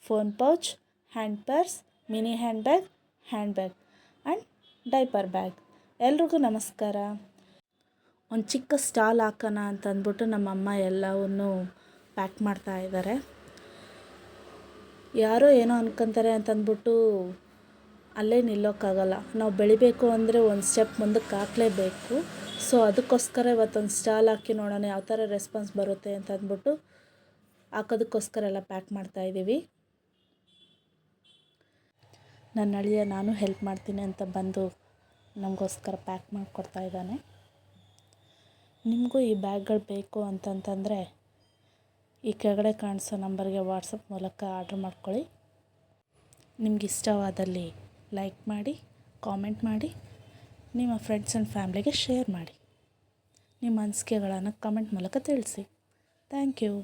Phone pouch, hand purse, mini hand bag and diaper bag. ಎಲ್ರಿಗೂ ನಮಸ್ಕಾರ. ಒಂದು ಚಿಕ್ಕ ಸ್ಟಾಲ್ ಹಾಕೋಣ ಅಂತಂದ್ಬಿಟ್ಟು ನಮ್ಮಮ್ಮ ಎಲ್ಲವನ್ನೂ ಪ್ಯಾಕ್ ಮಾಡ್ತಾ ಇದ್ದಾರೆ. ಯಾರೋ ಏನೋ ಅನ್ಕೊತಾರೆ ಅಂತಂದ್ಬಿಟ್ಟು ಅಲ್ಲೇ ನಿಲ್ಲೋಕ್ಕಾಗಲ್ಲ. ನಾವು ಬೆಳಿಬೇಕು ಅಂದರೆ ಒಂದು ಸ್ಟೆಪ್ ಮುಂದಕ್ಕೆ ಹಾಕಲೇಬೇಕು. ಸೊ ಅದಕ್ಕೋಸ್ಕರ ಇವತ್ತೊಂದು ಸ್ಟಾಲ್ ಹಾಕಿ ನೋಡೋಣ ಯಾವ ಥರ ರೆಸ್ಪಾನ್ಸ್ ಬರುತ್ತೆ ಅಂತ ಅಂದ್ಬಿಟ್ಟು ಹಾಕೋದಕ್ಕೋಸ್ಕರ ಎಲ್ಲ ಪ್ಯಾಕ್ ಮಾಡ್ತಾಯಿದ್ದೀವಿ. ನನ್ನ ಅಳಿಯ ನಾನು ಹೆಲ್ಪ್ ಮಾಡ್ತೀನಿ ಅಂತ ಬಂದು ನಮಗೋಸ್ಕರ ಪ್ಯಾಕ್ ಮಾಡಿಕೊಡ್ತಾ ಇದ್ದಾನೆ. ನಿಮಗೂ ಈ ಬ್ಯಾಗ್ಗಳು ಬೇಕು ಅಂತಂತಂದರೆ ಈ ಕೆಳಗಡೆ ಕಾಣಿಸೋ ನಂಬರ್ಗೆ ವಾಟ್ಸಪ್ ಮೂಲಕ ಆರ್ಡ್ರ್ ಮಾಡ್ಕೊಳ್ಳಿ. ನಿಮ್ಗೆ ಇಷ್ಟವಾದಲ್ಲಿ ಲೈಕ್ ಮಾಡಿ, ಕಾಮೆಂಟ್ ಮಾಡಿ, ನಿಮ್ಮ ಫ್ರೆಂಡ್ಸ್ ಆ್ಯಂಡ್ ಫ್ಯಾಮ್ಲಿಗೆ ಶೇರ್ ಮಾಡಿ. ನಿಮ್ಮ ಅನಿಸಿಕೆಗಳನ್ನು ಕಮೆಂಟ್ ಮೂಲಕ ತಿಳಿಸಿ. Thank you.